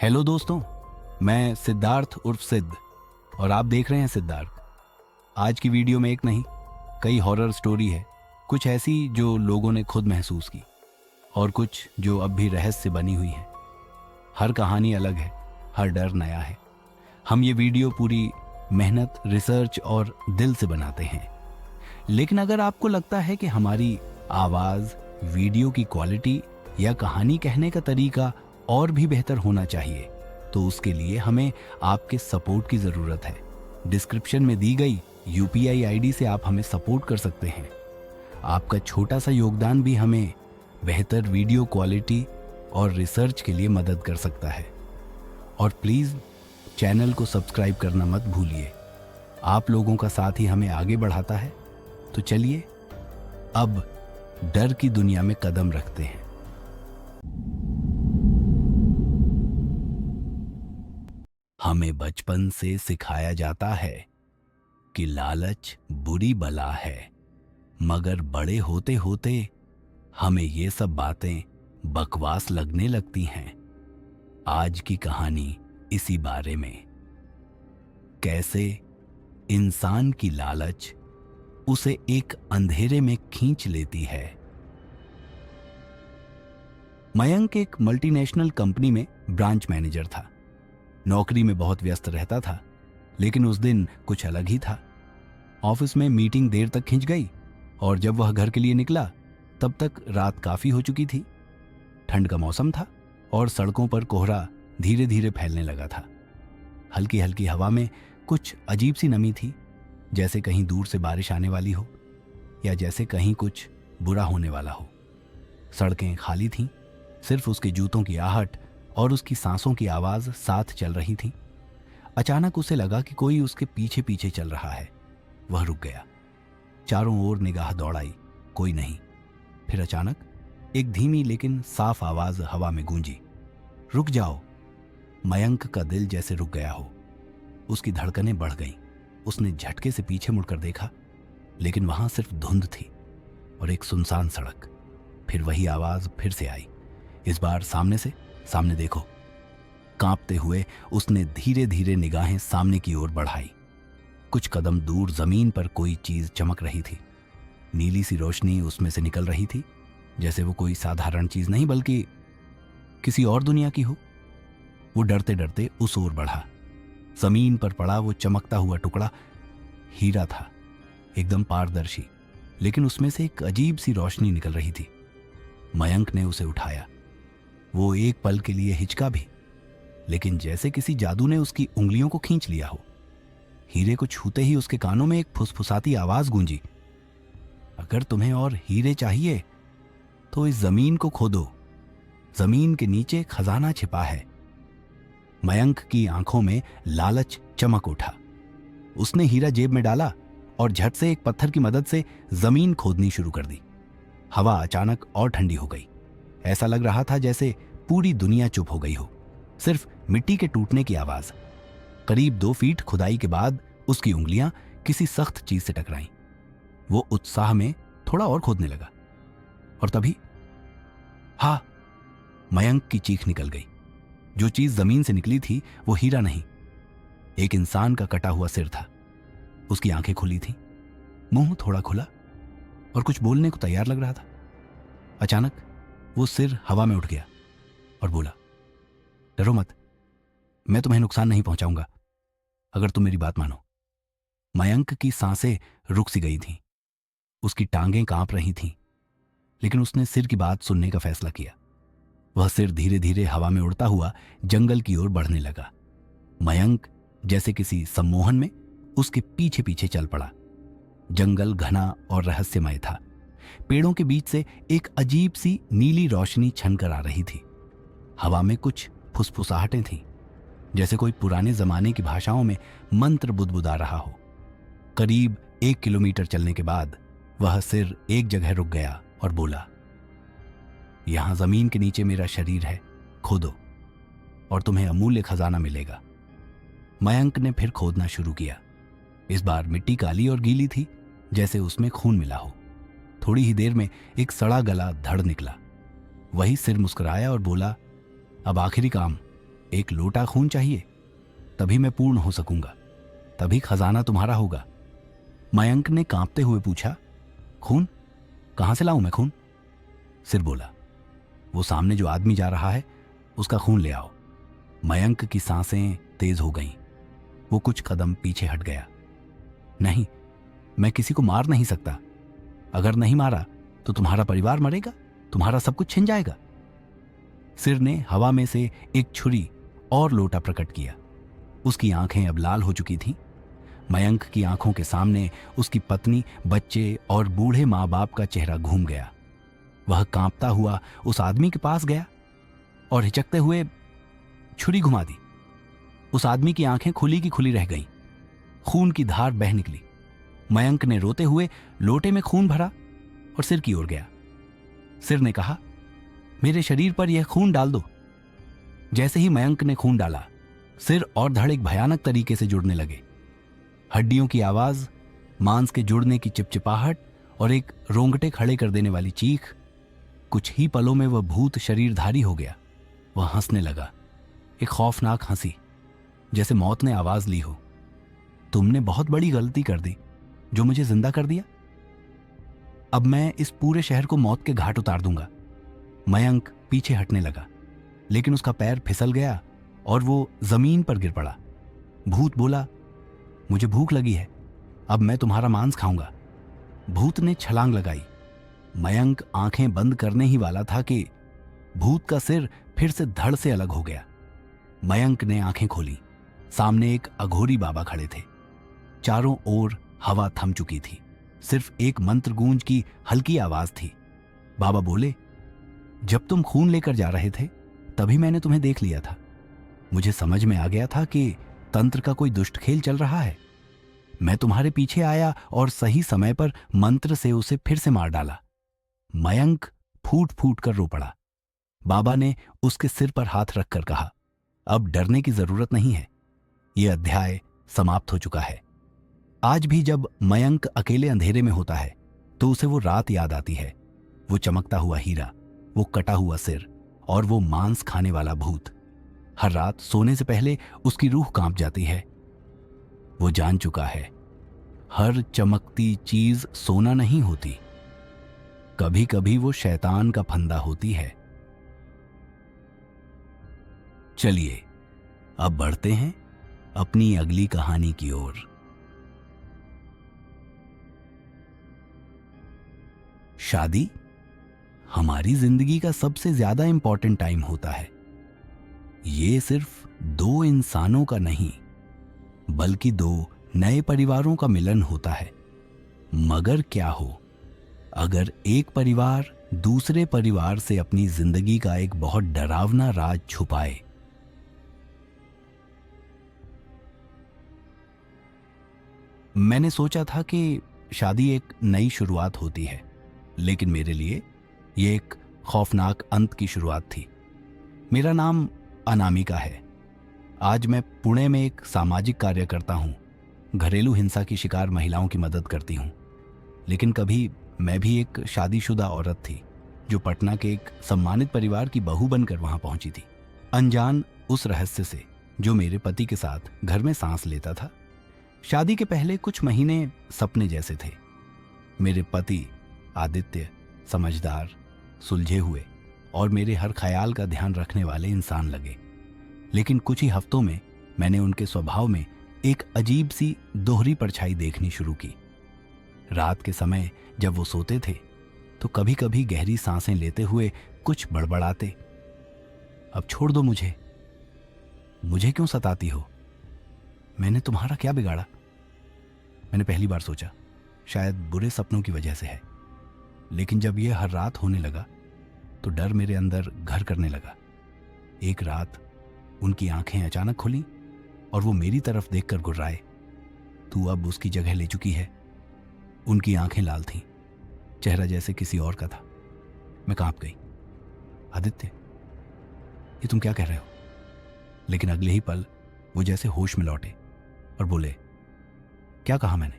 Hello दोस्तों, मैं सिद्धार्थ उर्फ सिद्ध और आप देख रहे हैं सिद्धार्थ। आज की वीडियो में एक नहीं, कई हॉरर स्टोरी है। कुछ ऐसी जो लोगों ने खुद महसूस की और कुछ जो अब भी रहस्य से बनी हुई है। हर कहानी अलग है, हर डर नया है। हम ये वीडियो पूरी मेहनत, रिसर्च और दिल से बनाते हैं। लेकिन अगर आपको लगता है कि हमारी आवाज़, वीडियो की क्वालिटी या कहानी कहने का तरीका और भी बेहतर होना चाहिए, तो उसके लिए हमें आपके सपोर्ट की ज़रूरत है। डिस्क्रिप्शन में दी गई यूपीआई आईडी से आप हमें सपोर्ट कर सकते हैं। आपका छोटा सा योगदान भी हमें बेहतर वीडियो क्वालिटी और रिसर्च के लिए मदद कर सकता है। और प्लीज़ चैनल को सब्सक्राइब करना मत भूलिए। आप लोगों का साथ ही हमें आगे बढ़ाता है। तो चलिए अब डर की दुनिया में कदम रखते हैं। हमें बचपन से सिखाया जाता है कि लालच बुरी बला है, मगर बड़े होते होते हमें ये सब बातें बकवास लगने लगती हैं। आज की कहानी इसी बारे में, कैसे इंसान की लालच उसे एक अंधेरे में खींच लेती है। मयंक एक मल्टीनेशनल कंपनी में ब्रांच मैनेजर था। नौकरी में बहुत व्यस्त रहता था, लेकिन उस दिन कुछ अलग ही था। ऑफिस में मीटिंग देर तक खिंच गई और जब वह घर के लिए निकला तब तक रात काफी हो चुकी थी। ठंड का मौसम था और सड़कों पर कोहरा धीरे धीरे फैलने लगा था। हल्की हल्की हवा में कुछ अजीब सी नमी थी, जैसे कहीं दूर से बारिश आने वाली हो या जैसे कहीं कुछ बुरा होने वाला हो। सड़कें खाली थीं, सिर्फ उसके जूतों की आहट और उसकी सांसों की आवाज साथ चल रही थी। अचानक उसे लगा कि कोई उसके पीछे पीछे चल रहा है। वह रुक गया, चारों ओर निगाह दौड़ाई, कोई नहीं। फिर अचानक एक धीमी लेकिन साफ आवाज हवा में गूंजी, रुक जाओ। मयंक का दिल जैसे रुक गया हो, उसकी धड़कनें बढ़ गईं। उसने झटके से पीछे मुड़कर देखा, लेकिन वहां सिर्फ धुंध थी और एक सुनसान सड़क। फिर वही आवाज फिर से आई, इस बार सामने से, सामने देखो। कांपते हुए उसने धीरे धीरे निगाहें सामने की ओर बढ़ाई। कुछ कदम दूर जमीन पर कोई चीज चमक रही थी। नीली सी रोशनी उसमें से निकल रही थी, जैसे वो कोई साधारण चीज नहीं बल्कि किसी और दुनिया की हो। वो डरते डरते उस ओर बढ़ा। जमीन पर पड़ा वो चमकता हुआ टुकड़ा हीरा था, एकदम पारदर्शी, लेकिन उसमें से एक अजीब सी रोशनी निकल रही थी। मयंक ने उसे उठाया। वो एक पल के लिए हिचका भी, लेकिन जैसे किसी जादू ने उसकी उंगलियों को खींच लिया हो। हीरे को छूते ही उसके कानों में एक फुसफुसाती आवाज गूंजी, अगर तुम्हें और हीरे चाहिए तो इस जमीन को खोदो, जमीन के नीचे खजाना छिपा है। मयंक की आंखों में लालच चमक उठा। उसने हीरा जेब में डाला और झट से एक पत्थर की मदद से जमीन खोदनी शुरू कर दी। हवा अचानक और ठंडी हो गई। ऐसा लग रहा था जैसे पूरी दुनिया चुप हो गई हो, सिर्फ मिट्टी के टूटने की आवाज। करीब 2 फीट खुदाई के बाद उसकी उंगलियां किसी सख्त चीज से टकराईं। वो उत्साह में थोड़ा और खोदने लगा और तभी हा, मयंक की चीख निकल गई। जो चीज जमीन से निकली थी वो हीरा नहीं, एक इंसान का कटा हुआ सिर था। उसकी आंखें खुली थीं, मुंह थोड़ा खुला और कुछ बोलने को तैयार लग रहा था। अचानक वो सिर हवा में उठ गया और बोला, डरो मत, मैं तुम्हें नुकसान नहीं पहुंचाऊंगा अगर तुम मेरी बात मानो। मयंक की सांसें रुक सी गई थीं, उसकी टांगें कांप रही थीं, लेकिन उसने सिर की बात सुनने का फैसला किया। वह सिर धीरे धीरे हवा में उड़ता हुआ जंगल की ओर बढ़ने लगा। मयंक जैसे किसी सम्मोहन में उसके पीछे पीछे चल पड़ा। जंगल घना और रहस्यमय था। पेड़ों के बीच से एक अजीब सी नीली रोशनी छनकर आ रही थी। हवा में कुछ फुसफुसाहटें थीं, जैसे कोई पुराने जमाने की भाषाओं में मंत्र बुदबुदा रहा हो। करीब 1 किलोमीटर चलने के बाद वह सिर एक जगह रुक गया और बोला, यहां जमीन के नीचे मेरा शरीर है, खोदो और तुम्हें अमूल्य खजाना मिलेगा। मयंक ने फिर खोदना शुरू किया। इस बार मिट्टी काली और गीली थी, जैसे उसमें खून मिला हो। थोड़ी ही देर में एक सड़ा गला धड़ निकला। वही सिर मुस्कुराया और बोला, अब आखिरी काम, एक लोटा खून चाहिए, तभी मैं पूर्ण हो सकूंगा, तभी खजाना तुम्हारा होगा। मयंक ने कांपते हुए पूछा, खून? कहां से लाऊं मैं खून? सिर बोला, वो सामने जो आदमी जा रहा है उसका खून ले आओ। मयंक की सांसें तेज हो गईं। वो कुछ कदम पीछे हट गया। नहीं, मैं किसी को मार नहीं सकता। अगर नहीं मारा तो तुम्हारा परिवार मरेगा, तुम्हारा सब कुछ छिन जाएगा। सिर ने हवा में से एक छुरी और लोटा प्रकट किया। उसकी आंखें अब लाल हो चुकी थीं। मयंक की आंखों के सामने उसकी पत्नी, बच्चे और बूढ़े माँ बाप का चेहरा घूम गया। वह कांपता हुआ उस आदमी के पास गया और हिचकते हुए छुरी घुमा दी। उस आदमी की आंखें खुली की खुली रह गईं। खून की धार बह निकली। मयंक ने रोते हुए लोटे में खून भरा और सिर की ओर गया। सिर ने कहा, मेरे शरीर पर यह खून डाल दो। जैसे ही मयंक ने खून डाला, सिर और धड़ एक भयानक तरीके से जुड़ने लगे। हड्डियों की आवाज, मांस के जुड़ने की चिपचिपाहट और एक रोंगटे खड़े कर देने वाली चीख। कुछ ही पलों में वह भूत शरीरधारी हो गया। वह हंसने लगा, एक खौफनाक हंसी, जैसे मौत ने आवाज ली हो। तुमने बहुत बड़ी गलती कर दी जो मुझे जिंदा कर दिया। अब मैं इस पूरे शहर को मौत के घाट उतार दूंगा। मयंक पीछे हटने लगा, लेकिन उसका पैर फिसल गया और वो जमीन पर गिर पड़ा। भूत बोला, मुझे भूख लगी है, अब मैं तुम्हारा मांस खाऊंगा। भूत ने छलांग लगाई। मयंक आंखें बंद करने ही वाला था कि भूत का सिर फिर से धड़ से अलग हो गया। मयंक ने आंखें खोली। सामने एक अघोरी बाबा खड़े थे। चारों ओर हवा थम चुकी थी। सिर्फ एक मंत्र गूंज की हल्की आवाज थी। बाबा बोले, जब तुम खून लेकर जा रहे थे तभी मैंने तुम्हें देख लिया था। मुझे समझ में आ गया था कि तंत्र का कोई दुष्ट खेल चल रहा है। मैं तुम्हारे पीछे आया और सही समय पर मंत्र से उसे फिर से मार डाला। मयंक फूट फूट कर रो पड़ा। बाबा ने उसके सिर पर हाथ रखकर कहा, अब डरने की जरूरत नहीं है। यह अध्याय समाप्त हो चुका है। आज भी जब मयंक अकेले अंधेरे में होता है तो उसे वो रात याद आती है। वो चमकता हुआ हीरा, वो कटा हुआ सिर और वो मांस खाने वाला भूत। हर रात सोने से पहले उसकी रूह कांप जाती है। वो जान चुका है, हर चमकती चीज सोना नहीं होती। कभी कभी वो शैतान का फंदा होती है। चलिए अब बढ़ते हैं अपनी अगली कहानी की ओर। शादी हमारी जिंदगी का सबसे ज्यादा इंपॉर्टेंट टाइम होता है। ये सिर्फ दो इंसानों का नहीं, बल्कि दो नए परिवारों का मिलन होता है। मगर क्या हो अगर एक परिवार दूसरे परिवार से अपनी जिंदगी का एक बहुत डरावना राज छुपाए। मैंने सोचा था कि शादी एक नई शुरुआत होती है, लेकिन मेरे लिए यह एक खौफनाक अंत की शुरुआत थी। मेरा नाम अनामिका है। आज मैं पुणे में एक सामाजिक कार्य करता हूँ। घरेलू हिंसा की शिकार महिलाओं की मदद करती हूँ। लेकिन कभी मैं भी एक शादीशुदा औरत थी जो पटना के एक सम्मानित परिवार की बहू बनकर वहां पहुंची थी, अनजान उस रहस्य से जो मेरे पति के साथ घर में सांस लेता था। शादी के पहले कुछ महीने सपने जैसे थे। मेरे पति आदित्य समझदार, सुलझे हुए और मेरे हर ख्याल का ध्यान रखने वाले इंसान लगे। लेकिन कुछ ही हफ्तों में मैंने उनके स्वभाव में एक अजीब सी दोहरी परछाई देखनी शुरू की। रात के समय जब वो सोते थे तो कभी कभी गहरी सांसें लेते हुए कुछ बड़बड़ाते, अब छोड़ दो मुझे क्यों सताती हो, मैंने तुम्हारा क्या बिगाड़ा। मैंने पहली बार सोचा शायद बुरे सपनों की वजह से है, लेकिन जब यह हर रात होने लगा तो डर मेरे अंदर घर करने लगा। एक रात उनकी आंखें अचानक खुली और वो मेरी तरफ देखकर गुर्राए, तू अब उसकी जगह ले चुकी है। उनकी आंखें लाल थीं, चेहरा जैसे किसी और का था। मैं कांप गई। आदित्य, ये तुम क्या कह रहे हो? लेकिन अगले ही पल वो जैसे होश में लौटे और बोले, क्या कहा मैंने?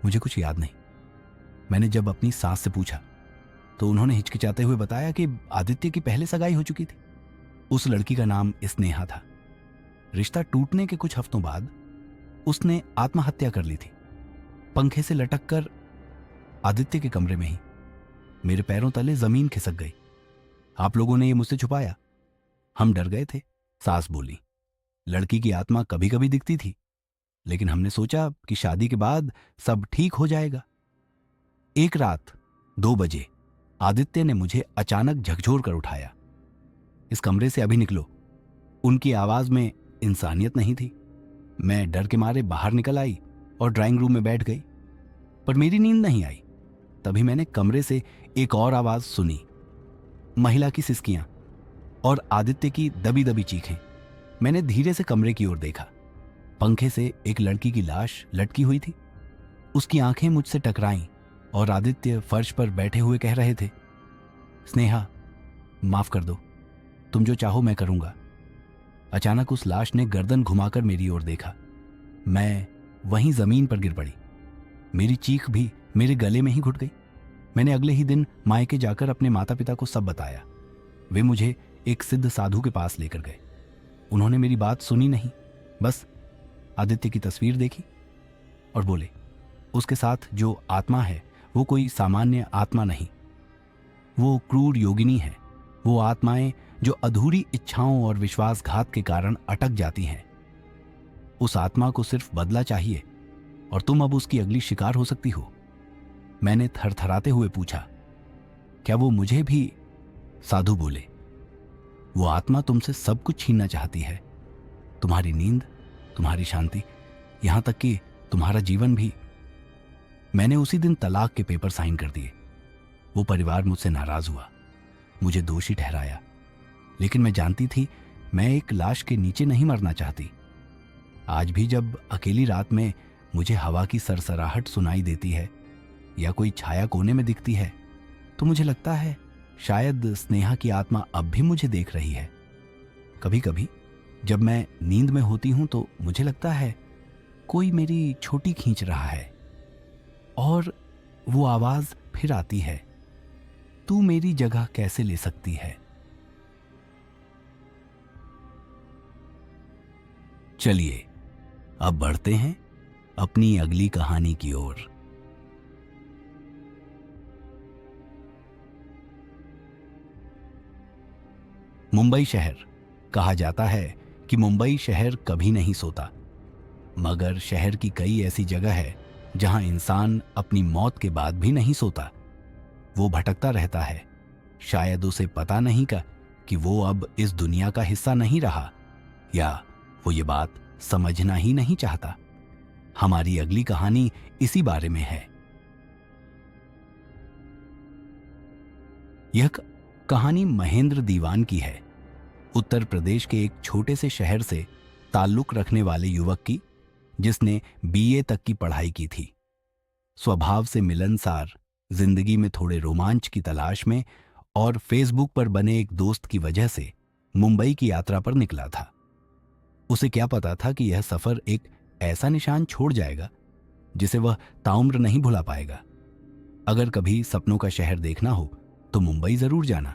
मुझे कुछ याद नहीं। मैंने जब अपनी सास से पूछा तो उन्होंने हिचकिचाते हुए बताया कि आदित्य की पहले सगाई हो चुकी थी। उस लड़की का नाम स्नेहा था। रिश्ता टूटने के कुछ हफ्तों बाद उसने आत्महत्या कर ली थी, पंखे से लटक कर आदित्य के कमरे में ही। मेरे पैरों तले जमीन खिसक गई। आप लोगों ने ये मुझसे छुपाया? हम डर गए थे, सास बोली। लड़की की आत्मा कभी कभी दिखती थी, लेकिन हमने सोचा कि शादी के बाद सब ठीक हो जाएगा। एक रात 2 बजे आदित्य ने मुझे अचानक झकझोर कर उठाया। इस कमरे से अभी निकलो। उनकी आवाज में इंसानियत नहीं थी। मैं डर के मारे बाहर निकल आई और ड्राइंग रूम में बैठ गई, पर मेरी नींद नहीं आई। तभी मैंने कमरे से एक और आवाज सुनी, महिला की सिसकियां और आदित्य की दबी दबी चीखें। मैंने धीरे से कमरे की ओर देखा। पंखे से एक लड़की की लाश लटकी हुई थी। उसकी आंखें मुझसे टकराईं और आदित्य फर्श पर बैठे हुए कह रहे थे, स्नेहा, माफ कर दो, तुम जो चाहो मैं करूंगा। अचानक उस लाश ने गर्दन घुमाकर मेरी ओर देखा। मैं वहीं जमीन पर गिर पड़ी। मेरी चीख भी मेरे गले में ही घुट गई। मैंने अगले ही दिन मायके जाकर अपने माता पिता को सब बताया। वे मुझे एक सिद्ध साधु के पास लेकर गए। उन्होंने मेरी बात सुनी नहीं, बस आदित्य की तस्वीर देखी और बोले, उसके साथ जो आत्मा है वो कोई सामान्य आत्मा नहीं, वो क्रूर योगिनी है। वो आत्माएं जो अधूरी इच्छाओं और विश्वासघात के कारण अटक जाती हैं। उस आत्मा को सिर्फ बदला चाहिए और तुम अब उसकी अगली शिकार हो सकती हो। मैंने थरथराते हुए पूछा, क्या वो मुझे भी? साधु बोले, वो आत्मा तुमसे सब कुछ छीनना चाहती है, तुम्हारी नींद, तुम्हारी शांति, यहां तक कि तुम्हारा जीवन भी। मैंने उसी दिन तलाक के पेपर साइन कर दिए। वो परिवार मुझसे नाराज हुआ, मुझे दोषी ठहराया, लेकिन मैं जानती थी मैं एक लाश के नीचे नहीं मरना चाहती। आज भी जब अकेली रात में मुझे हवा की सरसराहट सुनाई देती है या कोई छाया कोने में दिखती है, तो मुझे लगता है शायद स्नेहा की आत्मा अब भी मुझे देख रही है। कभी कभी जब मैं नींद में होती हूं तो मुझे लगता है कोई मेरी छोटी खींच रहा है और वो आवाज फिर आती है, तू मेरी जगह कैसे ले सकती है। चलिए अब बढ़ते हैं अपनी अगली कहानी की ओर। मुंबई शहर। कहा जाता है कि मुंबई शहर कभी नहीं सोता, मगर शहर की कई ऐसी जगह है जहां इंसान अपनी मौत के बाद भी नहीं सोता। वो भटकता रहता है। शायद उसे पता नहीं का कि वो अब इस दुनिया का हिस्सा नहीं रहा, या वो ये बात समझना ही नहीं चाहता। हमारी अगली कहानी इसी बारे में है। यह कहानी महेंद्र दीवान की है। उत्तर प्रदेश के एक छोटे से शहर से ताल्लुक रखने वाले युवक की, जिसने बीए तक की पढ़ाई की थी। स्वभाव से मिलनसार, जिंदगी में थोड़े रोमांच की तलाश में और फेसबुक पर बने एक दोस्त की वजह से मुंबई की यात्रा पर निकला था। उसे क्या पता था कि यह सफर एक ऐसा निशान छोड़ जाएगा जिसे वह ताउम्र नहीं भुला पाएगा। अगर कभी सपनों का शहर देखना हो तो मुंबई जरूर जाना।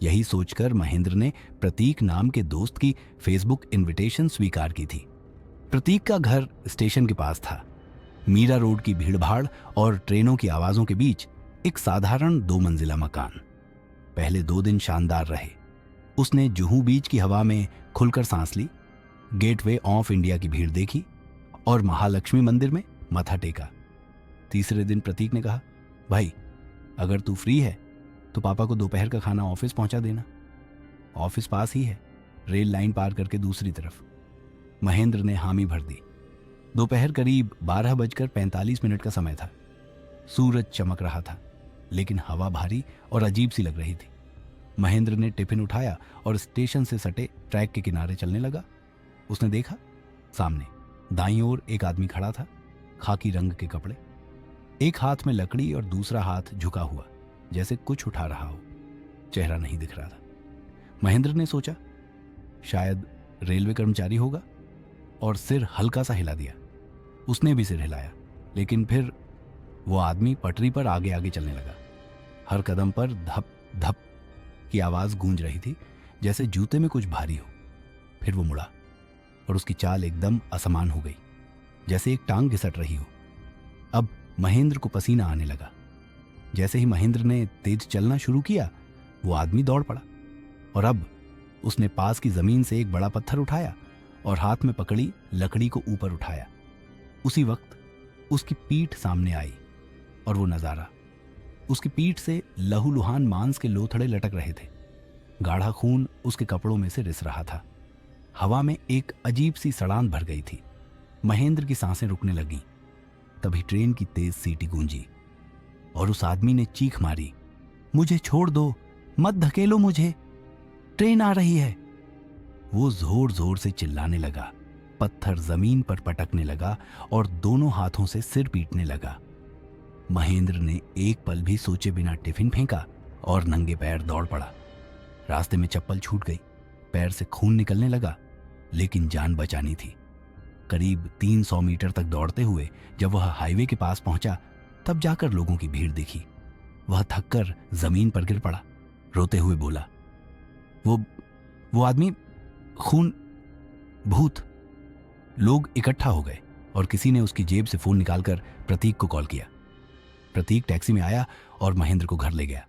यही सोचकर महेंद्र ने प्रतीक नाम के दोस्त की फेसबुक इनविटेशन स्वीकार की थी। प्रतीक का घर स्टेशन के पास था। मीरा रोड की भीड़भाड़ और ट्रेनों की आवाजों के बीच एक साधारण 2 मंजिला मकान। पहले 2 दिन शानदार रहे। उसने जुहू बीच की हवा में खुलकर सांस ली, गेटवे ऑफ इंडिया की भीड़ देखी और महालक्ष्मी मंदिर में माथा टेका। तीसरे दिन प्रतीक ने कहा, भाई अगर तू फ्री है तो पापा को दोपहर का खाना ऑफिस पहुंचा देना। ऑफिस पास ही है, रेल लाइन पार करके दूसरी तरफ। महेंद्र ने हामी भर दी। दोपहर करीब 12:45 का समय था। सूरज चमक रहा था, लेकिन हवा भारी और अजीब सी लग रही थी। महेंद्र ने टिफिन उठाया और स्टेशन से सटे ट्रैक के किनारे चलने लगा। उसने देखा, सामने दाईं ओर एक आदमी खड़ा था, खाकी रंग के कपड़े, एक हाथ में लकड़ी और दूसरा हाथ झुका हुआ जैसे कुछ उठा रहा हो। चेहरा नहीं दिख रहा था। महेंद्र ने सोचा शायद रेलवे कर्मचारी होगा और सिर हल्का सा हिला दिया। उसने भी सिर हिलाया, लेकिन फिर वो आदमी पटरी पर आगे आगे चलने लगा। हर कदम पर धप धप की आवाज गूंज रही थी, जैसे जूते में कुछ भारी हो। फिर वो मुड़ा, और उसकी चाल एकदम असमान हो गई, जैसे एक टांग घिसट रही हो। अब महेंद्र को पसीना आने लगा। जैसे ही महेंद्र ने तेज चलना शुरू किया, वो आदमी दौड़ पड़ा और अब उसने पास की जमीन से एक बड़ा पत्थर उठाया और हाथ में पकड़ी लकड़ी को ऊपर उठाया। उसी वक्त उसकी पीठ सामने आई और वो नजारा, उसकी पीठ से लहूलुहान मांस के लोथड़े लटक रहे थे। गाढ़ा खून उसके कपड़ों में से रिस रहा था। हवा में एक अजीब सी सड़ान भर गई थी। महेंद्र की सांसें रुकने लगी। तभी ट्रेन की तेज सीटी गूंजी और उस आदमी ने चीख मारी, मुझे छोड़ दो, मत धकेलो मुझे, ट्रेन आ रही है। वो जोर जोर से चिल्लाने लगा। पत्थर जमीन पर पटकने लगा और दोनों हाथों से सिर पीटने लगा। महेंद्र ने एक पल भी सोचे बिना टिफिन फेंका और नंगे पैर दौड़ पड़ा। रास्ते में चप्पल छूट गई, पैर से खून निकलने लगा, लेकिन जान बचानी थी। करीब 300 मीटर तक दौड़ते हुए जब वह हाईवे के पास पहुंचा, तब जाकर लोगों की भीड़ दिखी। वह थककर जमीन पर गिर पड़ा, रोते हुए बोला, वो आदमी, खून, भूत। लोग इकट्ठा हो गए और किसी ने उसकी जेब से फोन निकालकर प्रतीक को कॉल किया। प्रतीक टैक्सी में आया और महेंद्र को घर ले गया।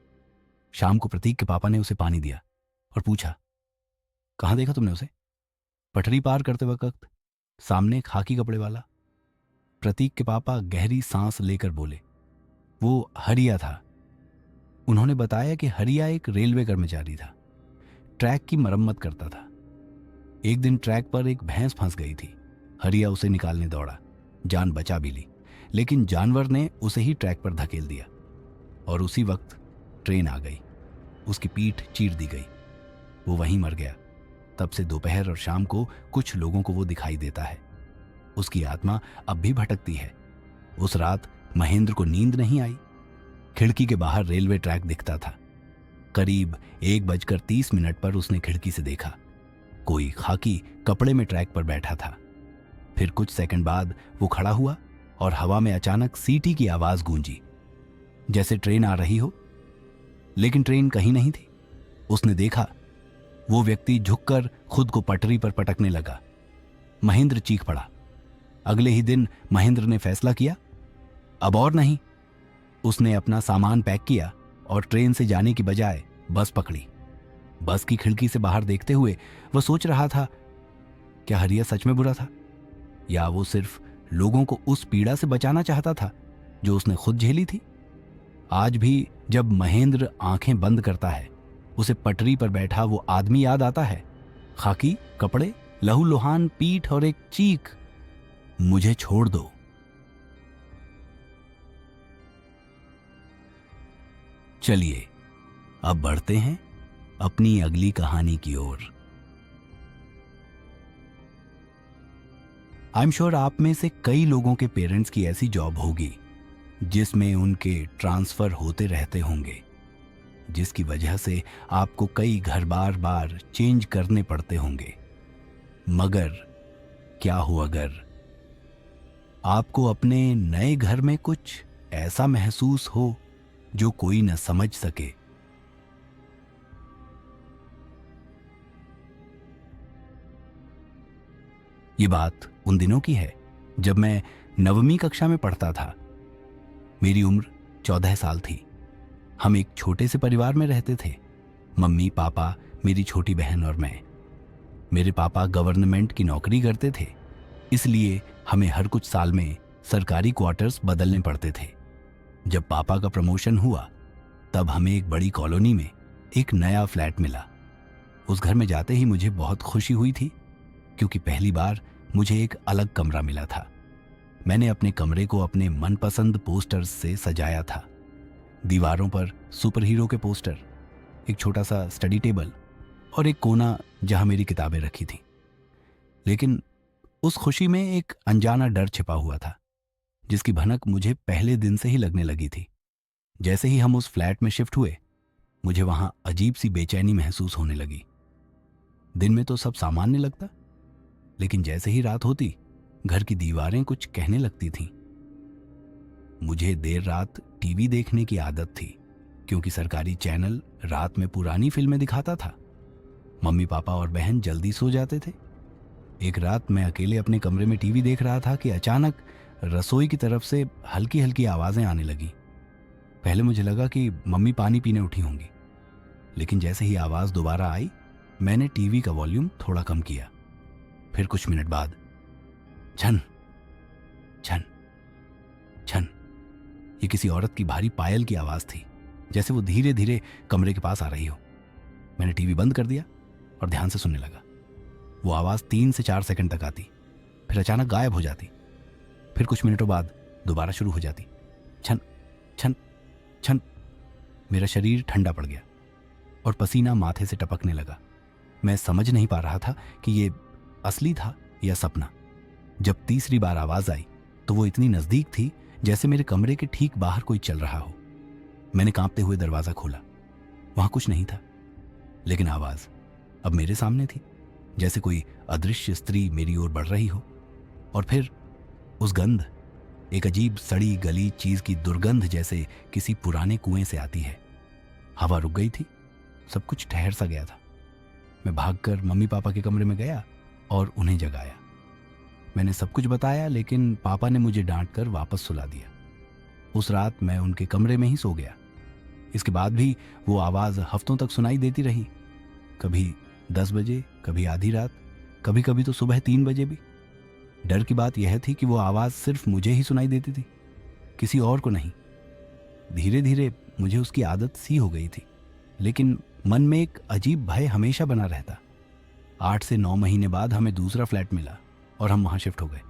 शाम को प्रतीक के पापा ने उसे पानी दिया और पूछा, कहाँ देखा तुमने उसे? पटरी पार करते वक्त सामने एक खाकी कपड़े वाला। प्रतीक के पापा गहरी सांस लेकर बोले, वो हरिया था। उन्होंने बताया कि हरिया एक रेलवे कर्मचारी था, ट्रैक की मरम्मत करता था। एक दिन ट्रैक पर एक भैंस फंस गई थी। हरिया उसे निकालने दौड़ा, जान बचा भी ली, लेकिन जानवर ने उसे ही ट्रैक पर धकेल दिया और उसी वक्त ट्रेन आ गई। उसकी पीठ चीर दी गई, वो वहीं मर गया। तब से दोपहर और शाम को कुछ लोगों को वो दिखाई देता है। उसकी आत्मा अब भी भटकती है। उस रात महेंद्र को नींद नहीं आई। खिड़की के बाहर रेलवे ट्रैक दिखता था। करीब 1:30 पर उसने खिड़की से देखा, कोई खाकी कपड़े में ट्रैक पर बैठा था। फिर कुछ सेकंड बाद वो खड़ा हुआ और हवा में अचानक सीटी की आवाज गूंजी, जैसे ट्रेन आ रही हो, लेकिन ट्रेन कहीं नहीं थी। उसने देखा, वो व्यक्ति झुककर खुद को पटरी पर पटकने लगा। महेंद्र चीख पड़ा। अगले ही दिन महेंद्र ने फैसला किया, अब और नहीं। उसने अपना सामान पैक किया और ट्रेन से जाने की बजाय बस पकड़ी। बस की खिड़की से बाहर देखते हुए वह सोच रहा था, क्या हरिया सच में बुरा था, या वो सिर्फ लोगों को उस पीड़ा से बचाना चाहता था जो उसने खुद झेली थी। आज भी जब महेंद्र आंखें बंद करता है, उसे पटरी पर बैठा वो आदमी याद आता है। खाकी कपड़े, लहूलुहान पीठ और एक चीख, मुझे छोड़ दो। चलिए अब बढ़ते हैं अपनी अगली कहानी की ओर। आई एम श्योर आप में से कई लोगों के पेरेंट्स की ऐसी जॉब होगी जिसमें उनके ट्रांसफर होते रहते होंगे, जिसकी वजह से आपको कई घर बार बार चेंज करने पड़ते होंगे। मगर क्या हो अगर आपको अपने नए घर में कुछ ऐसा महसूस हो जो कोई न समझ सके। ये बात उन दिनों की है जब मैं 9वीं कक्षा में पढ़ता था। मेरी उम्र 14 साल थी। हम एक छोटे से परिवार में रहते थे, मम्मी, पापा, मेरी छोटी बहन और मैं। मेरे पापा गवर्नमेंट की नौकरी करते थे, इसलिए हमें हर कुछ साल में सरकारी क्वार्टर्स बदलने पड़ते थे। जब पापा का प्रमोशन हुआ तब हमें एक बड़ी कॉलोनी में एक नया फ्लैट मिला। उस घर में जाते ही मुझे बहुत खुशी हुई थी, क्योंकि पहली बार मुझे एक अलग कमरा मिला था। मैंने अपने कमरे को अपने मनपसंद पोस्टर्स से सजाया था। दीवारों पर सुपर हीरो के पोस्टर, एक छोटा सा स्टडी टेबल और एक कोना जहां मेरी किताबें रखी थी। लेकिन उस खुशी में एक अनजाना डर छिपा हुआ था, जिसकी भनक मुझे पहले दिन से ही लगने लगी थी। जैसे ही हम उस फ्लैट में शिफ्ट हुए, मुझे वहां अजीब सी बेचैनी महसूस होने लगी। दिन में तो सब सामान्य लगता, लेकिन जैसे ही रात होती, घर की दीवारें कुछ कहने लगती थीं। मुझे देर रात टीवी देखने की आदत थी, क्योंकि सरकारी चैनल रात में पुरानी फिल्में दिखाता था। मम्मी, पापा और बहन जल्दी सो जाते थे। एक रात मैं अकेले अपने कमरे में टीवी देख रहा था कि अचानक रसोई की तरफ से हल्की हल्की आवाज़ें आने लगी। पहले मुझे लगा कि मम्मी पानी पीने उठी होंगी, लेकिन जैसे ही आवाज़ दोबारा आई मैंने टीवी का वॉल्यूम थोड़ा कम किया। फिर कुछ मिनट बाद छन छन छन, ये किसी औरत की भारी पायल की आवाज़ थी, जैसे वो धीरे धीरे कमरे के पास आ रही हो। मैंने टीवी बंद कर दिया और ध्यान से सुनने लगा। वो आवाज़ 3 से 4 सेकंड तक आती, फिर अचानक गायब हो जाती, फिर कुछ मिनटों बाद दोबारा शुरू हो जाती। छन छन छन। मेरा शरीर ठंडा पड़ गया और पसीना माथे से टपकने लगा। मैं समझ नहीं पा रहा था कि ये असली था या सपना। जब तीसरी बार आवाज़ आई तो वो इतनी नज़दीक थी जैसे मेरे कमरे के ठीक बाहर कोई चल रहा हो। मैंने कांपते हुए दरवाज़ा खोला। वहाँ कुछ नहीं था, लेकिन आवाज़ अब मेरे सामने थी, जैसे कोई अदृश्य स्त्री मेरी ओर बढ़ रही हो। और फिर उस गंध, एक अजीब सड़ी गली चीज़ की दुर्गंध जैसे किसी पुराने कुएं से आती है। हवा रुक गई थी, सब कुछ ठहर सा गया था। मैं भागकर मम्मी पापा के कमरे में गया और उन्हें जगाया। मैंने सब कुछ बताया, लेकिन पापा ने मुझे डांट कर वापस सुला दिया। उस रात मैं उनके कमरे में ही सो गया। इसके बाद भी वो आवाज़ हफ्तों तक सुनाई देती रही, कभी 10 बजे, कभी आधी रात, कभी कभी तो सुबह 3 बजे भी। डर की बात यह थी कि वो आवाज़ सिर्फ मुझे ही सुनाई देती थी, किसी और को नहीं। धीरे धीरे मुझे उसकी आदत सी हो गई थी, लेकिन मन में एक अजीब भय हमेशा बना रहता। 8 से 9 महीने बाद हमें दूसरा फ्लैट मिला और हम वहाँ शिफ्ट हो गए।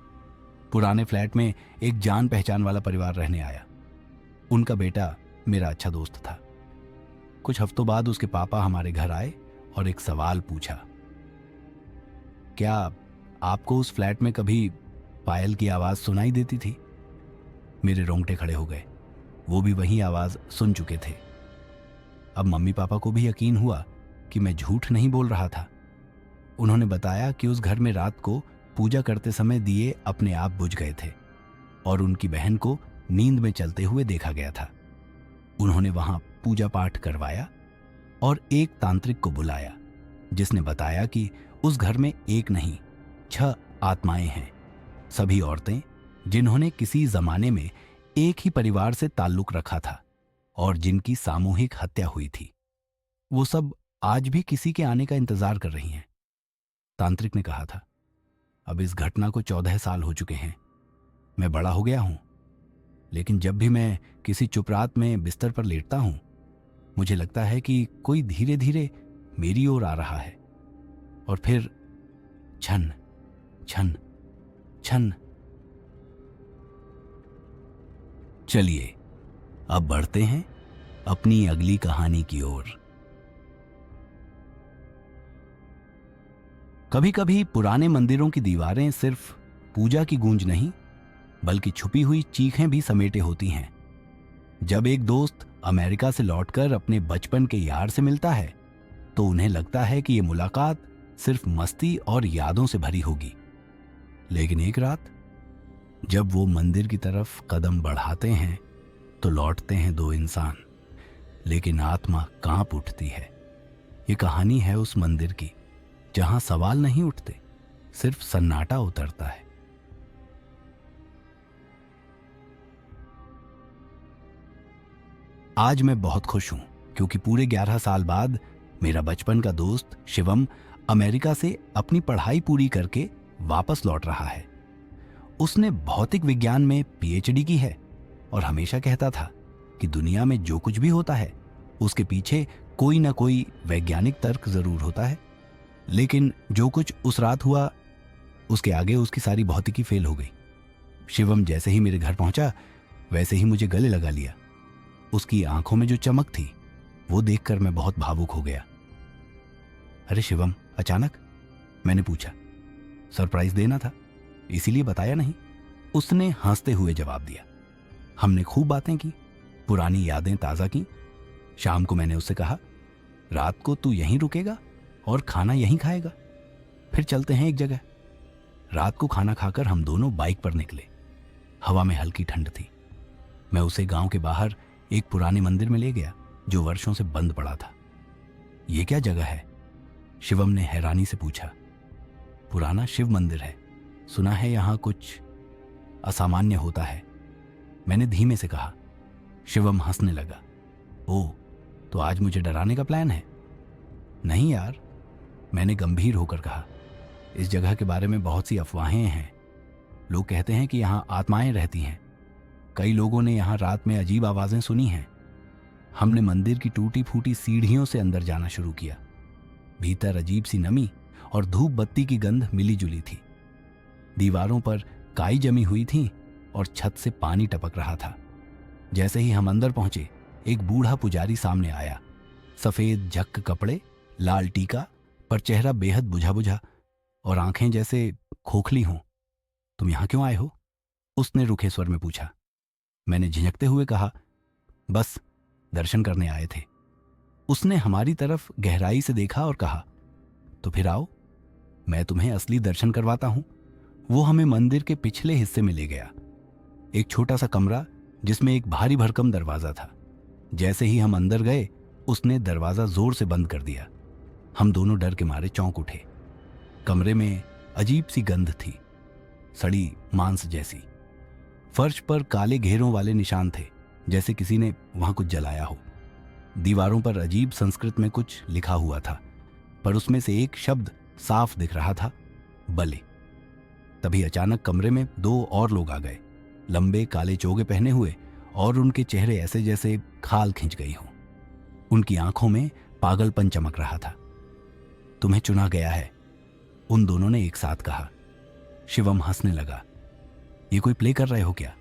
पुराने फ्लैट में एक जान पहचान वाला परिवार रहने आया। उनका बेटा मेरा अच्छा दोस्त था। कुछ हफ्तों बाद उसके पापा हमारे घर आए और एक सवाल पूछा, क्या आपको उस फ्लैट में कभी पायल की आवाज़ सुनाई देती थी? मेरे रोंगटे खड़े हो गए। वो भी वही आवाज़ सुन चुके थे। अब मम्मी पापा को भी यकीन हुआ कि मैं झूठ नहीं बोल रहा था। उन्होंने बताया कि उस घर में रात को पूजा करते समय दिए अपने आप बुझ गए थे और उनकी बहन को नींद में चलते हुए देखा गया था। उन्होंने वहां पूजा पाठ करवाया और एक तांत्रिक को बुलाया, जिसने बताया कि उस घर में एक नहीं 6 आत्माएं हैं, सभी औरतें जिन्होंने किसी जमाने में एक ही परिवार से ताल्लुक रखा था और जिनकी सामूहिक हत्या हुई थी। वो सब आज भी किसी के आने का इंतजार कर रही हैं। तांत्रिक ने कहा था, अब इस घटना को 14 साल हो चुके हैं। मैं बड़ा हो गया हूं, लेकिन जब भी मैं किसी चुप रात में बिस्तर पर लेटता हूं, मुझे लगता है कि कोई धीरे धीरे मेरी ओर आ रहा है। और फिर छन छन छन। चलिए अब बढ़ते हैं अपनी अगली कहानी की ओर। कभी कभी पुराने मंदिरों की दीवारें सिर्फ पूजा की गूंज नहीं, बल्कि छुपी हुई चीखें भी समेटे होती हैं। जब एक दोस्त अमेरिका से लौटकर अपने बचपन के यार से मिलता है, तो उन्हें लगता है कि ये मुलाकात सिर्फ मस्ती और यादों से भरी होगी। लेकिन एक रात जब वो मंदिर की तरफ कदम बढ़ाते हैं, तो लौटते हैं 2 इंसान, लेकिन आत्मा कांप उठती है। ये कहानी है उस मंदिर की जहां सवाल नहीं उठते, सिर्फ सन्नाटा उतरता है। आज मैं बहुत खुश हूं, क्योंकि पूरे 11 साल बाद मेरा बचपन का दोस्त शिवम अमेरिका से अपनी पढ़ाई पूरी करके वापस लौट रहा है। उसने भौतिक विज्ञान में पीएचडी की है और हमेशा कहता था कि दुनिया में जो कुछ भी होता है उसके पीछे कोई ना कोई वैज्ञानिक तर्क जरूर होता है। लेकिन जो कुछ उस रात हुआ, उसके आगे उसकी सारी भौतिकी फेल हो गई। शिवम जैसे ही मेरे घर पहुंचा, वैसे ही मुझे गले लगा लिया। उसकी आंखों में जो चमक थी, वो देखकर मैं बहुत भावुक हो गया। अरे शिवम, अचानक? मैंने पूछा। सरप्राइज देना था, इसीलिए बताया नहीं, उसने हंसते हुए जवाब दिया। हमने खूब बातें की, पुरानी यादें ताज़ा की। शाम को मैंने उससे कहा, रात को तू यहीं रुकेगा और खाना यहीं खाएगा, फिर चलते हैं एक जगह। रात को खाना खाकर हम दोनों बाइक पर निकले। हवा में हल्की ठंड थी। मैं उसे गांव के बाहर एक पुराने मंदिर में ले गया जो वर्षों से बंद पड़ा था। ये क्या जगह है? शिवम ने हैरानी से पूछा। पुराना शिव मंदिर है, सुना है यहाँ कुछ असामान्य होता है, मैंने धीमे से कहा। शिवम हंसने लगा। ओह, तो आज मुझे डराने का प्लान है? नहीं यार, मैंने गंभीर होकर कहा। इस जगह के बारे में बहुत सी अफवाहें हैं। लोग कहते हैं कि यहाँ आत्माएं रहती हैं। कई लोगों ने यहाँ रात में अजीब आवाजें सुनी हैं। हमने मंदिर की टूटी फूटी सीढ़ियों से अंदर जाना शुरू किया। भीतर अजीब सी नमी और धूप बत्ती की गंध मिली जुली थी। दीवारों पर काई जमी हुई थी और छत से पानी टपक रहा था। जैसे ही हम अंदर पहुंचे, एक बूढ़ा पुजारी सामने आया। सफेद झक्क कपड़े, लाल टीका, पर चेहरा बेहद बुझा बुझा और आंखें जैसे खोखली हों। तुम यहां क्यों आए हो? उसने रुखे स्वर में पूछा। मैंने झिझकते हुए कहा, बस दर्शन करने आए थे। उसने हमारी तरफ गहराई से देखा और कहा, तो फिर आओ, मैं तुम्हें असली दर्शन करवाता हूं। वो हमें मंदिर के पिछले हिस्से में ले गया। एक छोटा सा कमरा जिसमें एक भारी भरकम दरवाजा था। जैसे ही हम अंदर गए, उसने दरवाजा जोर से बंद कर दिया। हम दोनों डर के मारे चौंक उठे। कमरे में अजीब सी गंध थी, सड़ी मांस जैसी। फर्श पर काले घेरों वाले निशान थे, जैसे किसी ने वहां कुछ जलाया हो। दीवारों पर अजीब संस्कृत में कुछ लिखा हुआ था, पर उसमें से एक शब्द साफ दिख रहा था, बले। तभी अचानक कमरे में दो और लोग आ गए, लंबे काले चोगे पहने हुए, और उनके चेहरे ऐसे जैसे खाल खिंच गई हों। उनकी आंखों में पागलपन चमक रहा था। तुम्हें चुना गया है, उन दोनों ने एक साथ कहा। शिवम हंसने लगा। ये कोई प्ले कर रहे हो क्या?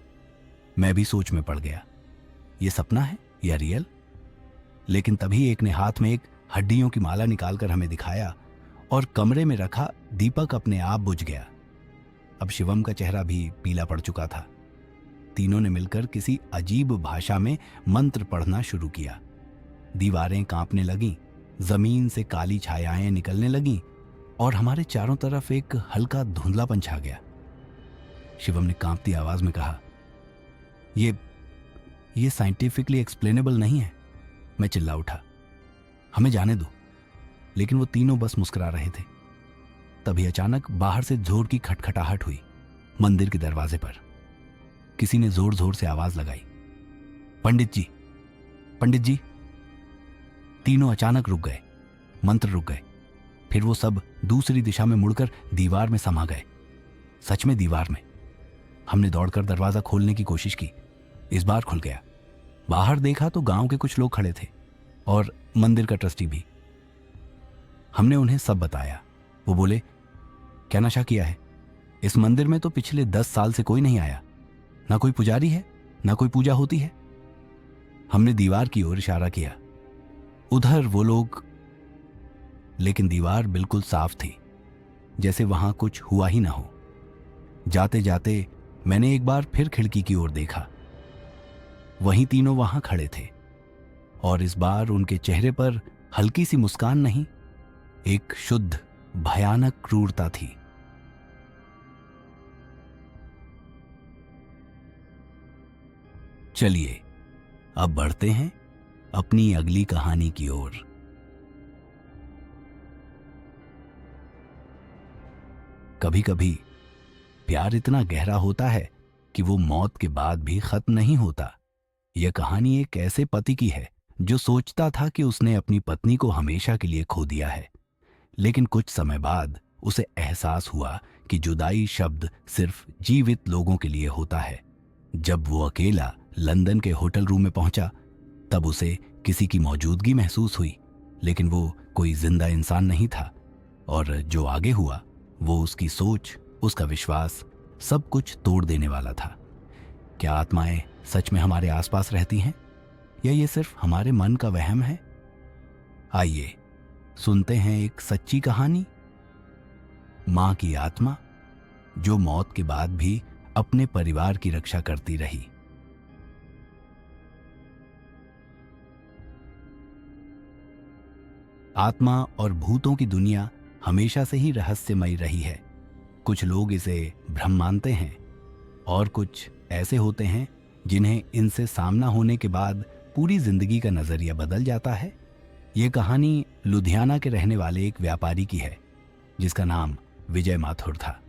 मैं भी सोच में पड़ गया। ये सपना है या रियल? लेकिन तभी एक ने हाथ में एक हड्डियों की माला निकालकर हमें दिखाया और कमरे में रखा दीपक अपने आप बुझ गया। अब शिवम का चेहरा भी पीला पड़ चुका था। तीनों ने मिलकर किसी अजीब भाषा में मंत्र पढ़ना शुरू किया। दीवारें कांपने लगीं, जमीन से काली छायाएं निकलने लगीं और हमारे चारों तरफ एक हल्का धुंधलापन छा गया। शिवम ने कांपती आवाज में कहा, ये साइंटिफिकली एक्सप्लेनेबल नहीं है। मैं चिल्ला उठा, हमें जाने दो। लेकिन वो तीनों बस मुस्कुरा रहे थे। तभी अचानक बाहर से जोर की खटखटाहट हुई। मंदिर के दरवाजे पर किसी ने जोर जोर से आवाज लगाई, पंडित जी, पंडित जी। तीनों अचानक रुक गए, मंत्र रुक गए। फिर वो सब दूसरी दिशा में मुड़कर दीवार में समा गए। सच में दीवार में। हमने दौड़कर दरवाजा खोलने की कोशिश की। इस बार खुल गया। बाहर देखा तो गांव के कुछ लोग खड़े थे और मंदिर का ट्रस्टी भी। हमने उन्हें सब बताया। वो बोले, क्या नशा किया है? इस मंदिर में तो पिछले 10 साल से कोई नहीं आया। ना कोई पुजारी है, ना कोई पूजा होती है। हमने दीवार की ओर इशारा किया, उधर वो लोग। लेकिन दीवार बिल्कुल साफ थी, जैसे वहां कुछ हुआ ही ना हो। जाते जाते मैंने एक बार फिर खिड़की की ओर देखा। वहीं तीनों वहां खड़े थे और इस बार उनके चेहरे पर हल्की सी मुस्कान नहीं, एक शुद्ध भयानक क्रूरता थी। चलिए अब बढ़ते हैं अपनी अगली कहानी की ओर। कभी कभी प्यार इतना गहरा होता है कि वो मौत के बाद भी खत्म नहीं होता। यह कहानी एक ऐसे पति की है जो सोचता था कि उसने अपनी पत्नी को हमेशा के लिए खो दिया है, लेकिन कुछ समय बाद उसे एहसास हुआ कि जुदाई शब्द सिर्फ जीवित लोगों के लिए होता है। जब वो अकेला लंदन के होटल रूम में पहुंचा, तब उसे किसी की मौजूदगी महसूस हुई, लेकिन वो कोई जिंदा इंसान नहीं था। और जो आगे हुआ वो उसकी सोच, उसका विश्वास, सब कुछ तोड़ देने वाला था। क्या आत्माएं सच में हमारे आसपास रहती हैं या ये सिर्फ हमारे मन का वहम है? आइए सुनते हैं एक सच्ची कहानी, मां की आत्मा जो मौत के बाद भी अपने परिवार की रक्षा करती रही। आत्मा और भूतों की दुनिया हमेशा से ही रहस्यमयी रही है। कुछ लोग इसे भ्रम मानते हैं और कुछ ऐसे होते हैं जिन्हें इनसे सामना होने के बाद पूरी जिंदगी का नजरिया बदल जाता है। ये कहानी लुधियाना के रहने वाले एक व्यापारी की है जिसका नाम विजय माथुर था।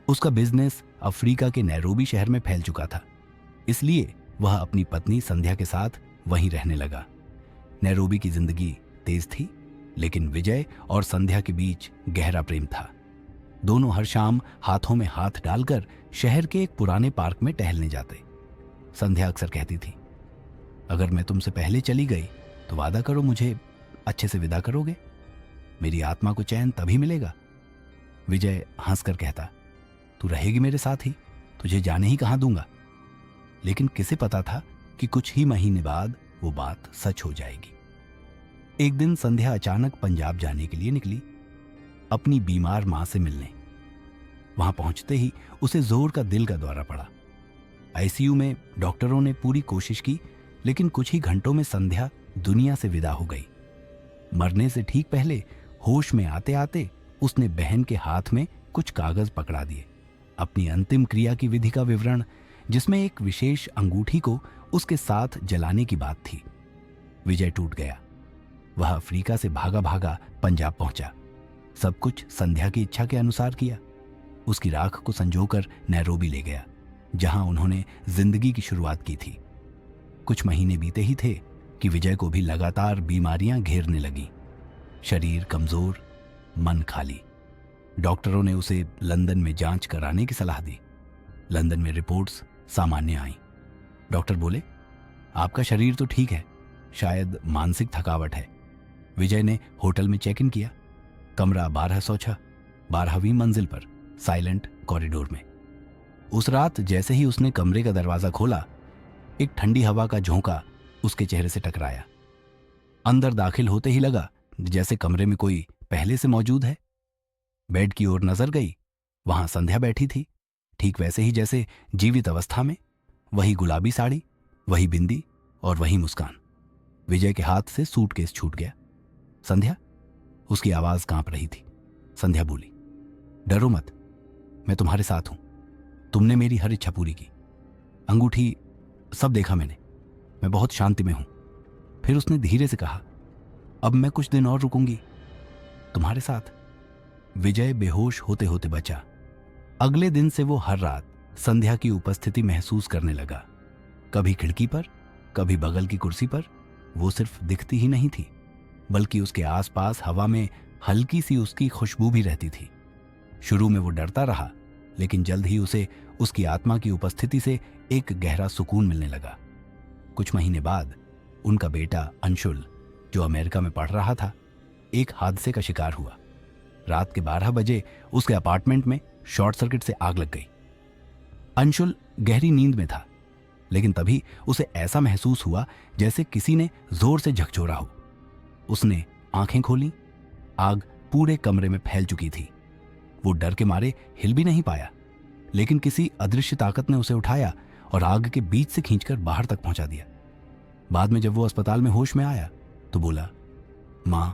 उसका बिजनेस अफ्रीका के नैरोबी शहर में फैल चुका था, इसलिए वह अपनी पत्नी संध्या के साथ वहीं रहने लगा। नैरोबी की जिंदगी तेज थी, लेकिन विजय और संध्या के बीच गहरा प्रेम था। दोनों हर शाम हाथों में हाथ डालकर शहर के एक पुराने पार्क में टहलने जाते। संध्या अक्सर कहती थी, अगर मैं तुमसे पहले चली गई तो वादा करो मुझे अच्छे से विदा करोगे, मेरी आत्मा को चैन तभी मिलेगा। विजय हंसकर कहता, तू रहेगी मेरे साथ ही, तुझे जाने ही कहां दूंगा। लेकिन किसे पता था कि कुछ ही महीने बाद वो बात सच हो जाएगी। एक दिन संध्या अचानक पंजाब जाने के लिए निकली, अपनी बीमार मां से मिलने। वहां पहुंचते ही उसे जोर का दिल का दौरा पड़ा। आईसीयू में डॉक्टरों ने पूरी कोशिश की, लेकिन कुछ ही घंटों में संध्या दुनिया से विदा हो गई। मरने से ठीक पहले होश में आते आते उसने बहन के हाथ में कुछ कागज पकड़ा दिए, अपनी अंतिम क्रिया की विधि का विवरण, जिसमें एक विशेष अंगूठी को उसके साथ जलाने की बात थी। विजय टूट गया। वह अफ्रीका से भागा भागा पंजाब पहुंचा। सब कुछ संध्या की इच्छा के अनुसार किया। उसकी राख को संजोकर नैरोबी ले गया, जहां उन्होंने जिंदगी की शुरुआत की थी। कुछ महीने बीते ही थे कि विजय को भी लगातार बीमारियां घेरने लगी। शरीर कमजोर, मन खाली। डॉक्टरों ने उसे लंदन में जांच कराने की सलाह दी। लंदन में रिपोर्ट्स सामान्य आईं। डॉक्टर बोले, आपका शरीर तो ठीक है, शायद मानसिक थकावट है। विजय ने होटल में चेक इन किया। कमरा 1206, 12वीं मंजिल पर, साइलेंट कॉरिडोर में। उस रात जैसे ही उसने कमरे का दरवाजा खोला, एक ठंडी हवा का झोंका उसके चेहरे से टकराया। अंदर दाखिल होते ही लगा जैसे कमरे में कोई पहले से मौजूद है। बेड की ओर नजर गई, वहां संध्या बैठी थी, ठीक वैसे ही जैसे जीवित अवस्था में। वही गुलाबी साड़ी, वही बिंदी और वही मुस्कान। विजय के हाथ से सूटकेस छूट गया। संध्या, उसकी आवाज कांप रही थी। संध्या बोली, डरो मत, मैं तुम्हारे साथ हूं। तुमने मेरी हर इच्छा पूरी की, अंगूठी सब देखा मैंने, मैं बहुत शांति में हूं। फिर उसने धीरे से कहा, अब मैं कुछ दिन और रुकूंगी तुम्हारे साथ। विजय बेहोश होते होते बचा। अगले दिन से वो हर रात संध्या की उपस्थिति महसूस करने लगा। कभी खिड़की पर, कभी बगल की कुर्सी पर। वो सिर्फ दिखती ही नहीं थी, बल्कि उसके आसपास हवा में हल्की सी उसकी खुशबू भी रहती थी। शुरू में वो डरता रहा, लेकिन जल्द ही उसे उसकी आत्मा की उपस्थिति से एक गहरा सुकून मिलने लगा। कुछ महीने बाद उनका बेटा अंशुल, जो अमेरिका में पढ़ रहा था, एक हादसे का शिकार हुआ। रात के 12 बजे उसके अपार्टमेंट में शॉर्ट सर्किट से आग लग गई। अंशुल गहरी नींद में था, लेकिन तभी उसे ऐसा महसूस हुआ जैसे किसी ने जोर से झकझोरा हो। उसने आंखें खोली। आग पूरे कमरे में फैल चुकी थी। वो डर के मारे हिल भी नहीं पाया, लेकिन किसी अदृश्य ताकत ने उसे उठाया और आग के बीच से खींचकर बाहर तक पहुंचा दिया। बाद में जब वो अस्पताल में होश में आया तो बोला, मां,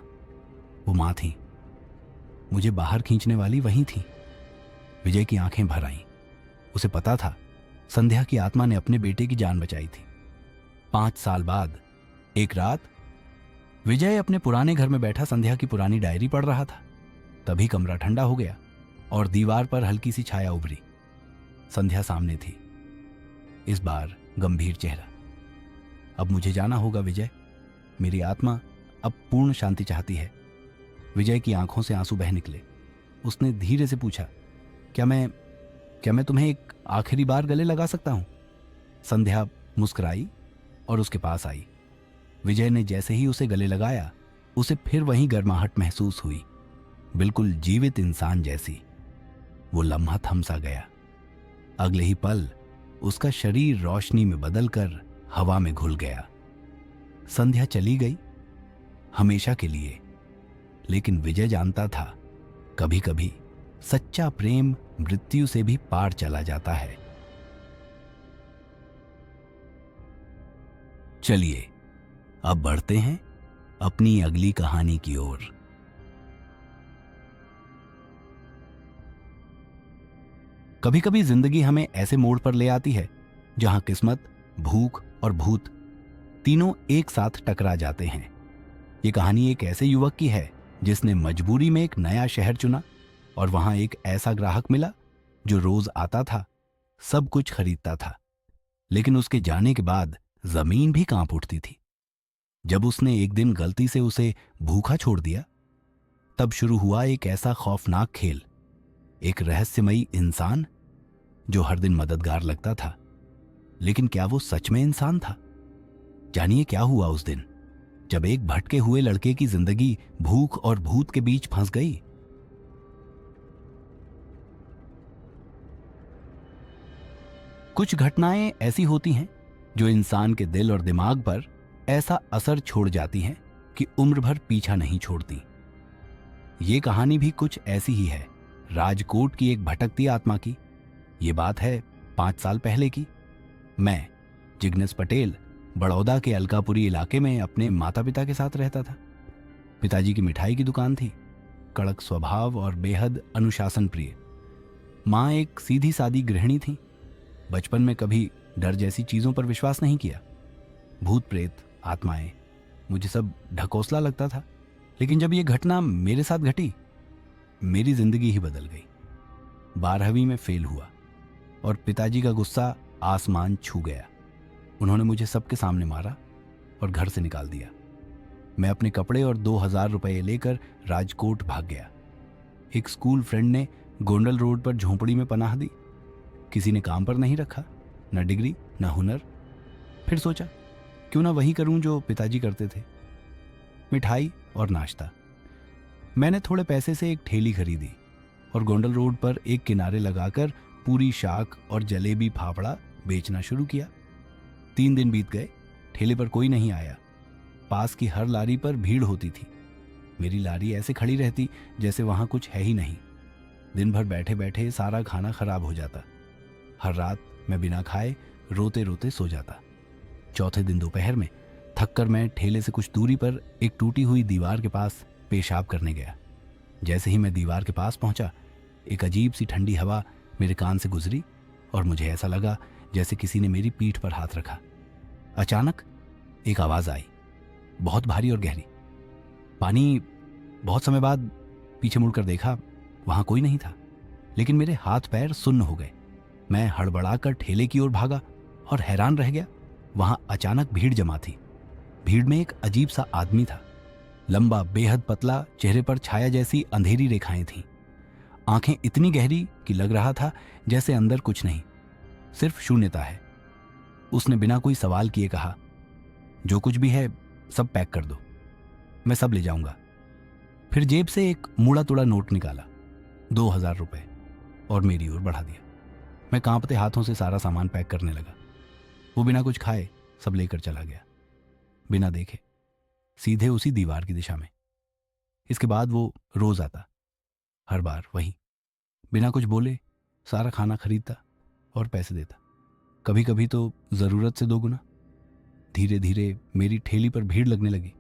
वो मां थी, मुझे बाहर खींचने वाली वही थी। विजय की आंखें भर आईं। उसे पता था संध्या की आत्मा ने अपने बेटे की जान बचाई थी। 5 साल बाद एक रात विजय अपने पुराने घर में बैठा संध्या की पुरानी डायरी पढ़ रहा था। तभी कमरा ठंडा हो गया और दीवार पर हल्की सी छाया उभरी। संध्या सामने थी, इस बार गंभीर चेहरा। अब मुझे जाना होगा विजय, मेरी आत्मा अब पूर्ण शांति चाहती है। विजय की आंखों से आंसू बह निकले। उसने धीरे से पूछा, क्या मैं तुम्हें एक आखिरी बार गले लगा सकता हूं? संध्या मुस्कुराई और उसके पास आई। विजय ने जैसे ही उसे गले लगाया, उसे फिर वही गर्माहट महसूस हुई, बिल्कुल जीवित इंसान जैसी। वो लम्हा थम सा गया। अगले ही पल उसका शरीर रोशनी में बदलकर हवा में घुल गया। संध्या चली गई, हमेशा के लिए। लेकिन विजय जानता था, कभी कभी सच्चा प्रेम मृत्यु से भी पार चला जाता है। चलिए अब बढ़ते हैं अपनी अगली कहानी की ओर। कभी कभी जिंदगी हमें ऐसे मोड़ पर ले आती है जहां किस्मत, भूख और भूत तीनों एक साथ टकरा जाते हैं। ये कहानी एक ऐसे युवक की है जिसने मजबूरी में एक नया शहर चुना, और वहां एक ऐसा ग्राहक मिला जो रोज आता था, सब कुछ खरीदता था, लेकिन उसके जाने के बाद जमीन भी कांप उठती थी। जब उसने एक दिन गलती से उसे भूखा छोड़ दिया, तब शुरू हुआ एक ऐसा खौफनाक खेल। एक रहस्यमयी इंसान जो हर दिन मददगार लगता था, लेकिन क्या वो सच में इंसान था? जानिए क्या हुआ उस दिन, जब एक भटके हुए लड़के की जिंदगी भूख और भूत के बीच फंस गई। कुछ घटनाएं ऐसी होती हैं जो इंसान के दिल और दिमाग पर ऐसा असर छोड़ जाती हैं कि उम्र भर पीछा नहीं छोड़ती। ये कहानी भी कुछ ऐसी ही है, राजकोट की एक भटकती आत्मा की। ये बात है 5 साल पहले की। मैं जिग्नेश पटेल बड़ौदा के अलकापुरी इलाके में अपने माता पिता के साथ रहता था। पिताजी की मिठाई की दुकान थी, कड़क स्वभाव और बेहद अनुशासन प्रिय। माँ एक सीधी सादी गृहिणी थी। बचपन में कभी डर जैसी चीजों पर विश्वास नहीं किया। भूत प्रेत, आत्माएं, मुझे सब ढकोसला लगता था। लेकिन जब यह घटना मेरे साथ घटी, मेरी जिंदगी ही बदल गई। 12वीं में फेल हुआ और पिताजी का गुस्सा आसमान छू गया। उन्होंने मुझे सबके सामने मारा और घर से निकाल दिया। मैं अपने कपड़े और 2000 रुपये लेकर राजकोट भाग गया। एक स्कूल फ्रेंड ने गोंडल रोड पर झोंपड़ी में पनाह दी। किसी ने काम पर नहीं रखा, न डिग्री न हुनर। फिर सोचा क्यों ना वही करूं जो पिताजी करते थे, मिठाई और नाश्ता। मैंने थोड़े पैसे से एक ठेली खरीदी और गोंडल रोड पर एक किनारे लगाकर पूरी शाक और जलेबी फाफड़ा बेचना शुरू किया। 3 दिन बीत गए, ठेले पर कोई नहीं आया। पास की हर लारी पर भीड़ होती थी। मेरी लारी ऐसे खड़ी रहती जैसे वहां कुछ है ही नहीं। दिन भर बैठे बैठे सारा खाना खराब हो जाता। हर रात मैं बिना खाए रोते रोते सो जाता। चौथे दिन दोपहर में थककर मैं ठेले से कुछ दूरी पर एक टूटी हुई दीवार के पास पेशाब करने गया। जैसे ही मैं दीवार के पास पहुंचा, एक अजीब सी ठंडी हवा मेरे कान से गुजरी और मुझे ऐसा लगा जैसे किसी ने मेरी पीठ पर हाथ रखा। अचानक एक आवाज आई, बहुत भारी और गहरी। पानी। बहुत समय बाद पीछे मुड़कर देखा, वहां कोई नहीं था, लेकिन मेरे हाथ पैर सुन्न हो गए। मैं हड़बड़ाकर ठेले की ओर भागा और हैरान रह गया। वहां अचानक भीड़ जमा थी। भीड़ में एक अजीब सा आदमी था, लंबा, बेहद पतला, चेहरे पर छाया जैसी अंधेरी रेखाएं थीं। आंखें इतनी गहरी कि लग रहा था जैसे अंदर कुछ नहीं, सिर्फ शून्यता है। उसने बिना कोई सवाल किए कहा, जो कुछ भी है सब पैक कर दो, मैं सब ले जाऊंगा। फिर जेब से एक मुड़ा तुड़ा नोट निकाला, 2000 रुपए, और मेरी ओर बढ़ा दिया। मैं कांपते हाथों से सारा सामान पैक करने लगा। वो बिना कुछ खाए सब लेकर चला गया, बिना देखे, सीधे उसी दीवार की दिशा में। इसके बाद वो रोज आता, हर बार वही, बिना कुछ बोले सारा खाना खरीदता और पैसे देता, कभी कभी तो जरूरत से 2 गुना। धीरे धीरे मेरी ठेली पर भीड़ लगने लगी।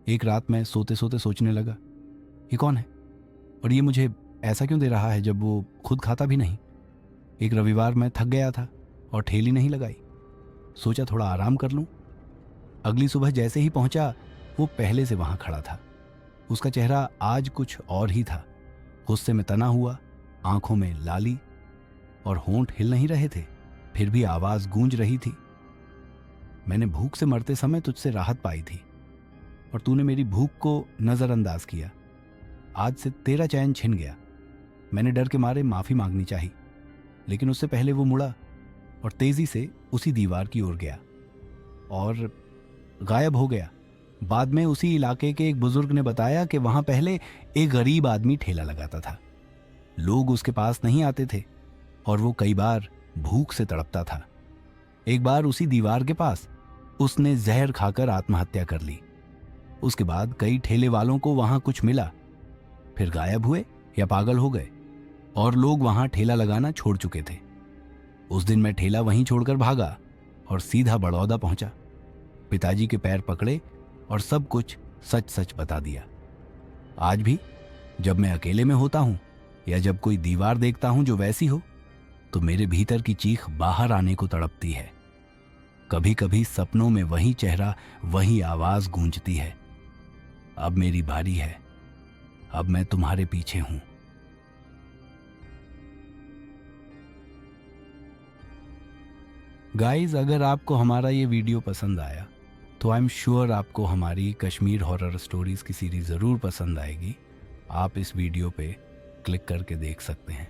एक रात मैं सोते सोते सोचने लगा, ये कौन है और ये मुझे ऐसा क्यों दे रहा है जब वो खुद खाता भी नहीं। एक रविवार मैं थक गया था और ठेली नहीं लगाई। सोचा थोड़ा आराम कर लूं। अगली सुबह जैसे ही पहुंचा, वो पहले से वहां खड़ा था। उसका चेहरा आज कुछ और ही था। गुस्से में तना हुआ, आंखों में लाली और होंठ हिल नहीं रहे थे, फिर भी आवाज गूंज रही थी, मैंने भूख से मरते समय तुझसे राहत पाई थी और तूने मेरी भूख को नजरअंदाज किया। आज से तेरा चैन छिन गया। मैंने डर के मारे माफी मांगनी चाहिए, लेकिन उससे पहले वो मुड़ा और तेजी से उसी दीवार की ओर गया और गायब हो गया। बाद में उसी इलाके के एक बुजुर्ग ने बताया कि वहां पहले एक गरीब आदमी ठेला लगाता था। लोग उसके पास नहीं आते थे और वो कई बार भूख से तड़पता था। एक बार उसी दीवार के पास उसने जहर खाकर आत्महत्या कर ली। उसके बाद कई ठेले वालों को वहां कुछ मिला, फिर गायब हुए या पागल हो गए और लोग वहां ठेला लगाना छोड़ चुके थे। उस दिन मैं ठेला वहीं छोड़कर भागा और सीधा बड़ौदा पहुंचा। पिताजी के पैर पकड़े और सब कुछ सच सच बता दिया। आज भी जब मैं अकेले में होता हूं या जब कोई दीवार देखता हूं जो वैसी हो, तो मेरे भीतर की चीख बाहर आने को तड़पती है। कभी कभी सपनों में वही चेहरा, वही आवाज गूंजती है, अब मेरी बारी है, अब मैं तुम्हारे पीछे हूं, गाइस, अगर आपको हमारा ये वीडियो पसंद आया तो आई एम श्योर आपको हमारी कश्मीर हॉरर स्टोरीज की सीरीज ज़रूर पसंद आएगी। आप इस वीडियो पे क्लिक करके देख सकते हैं।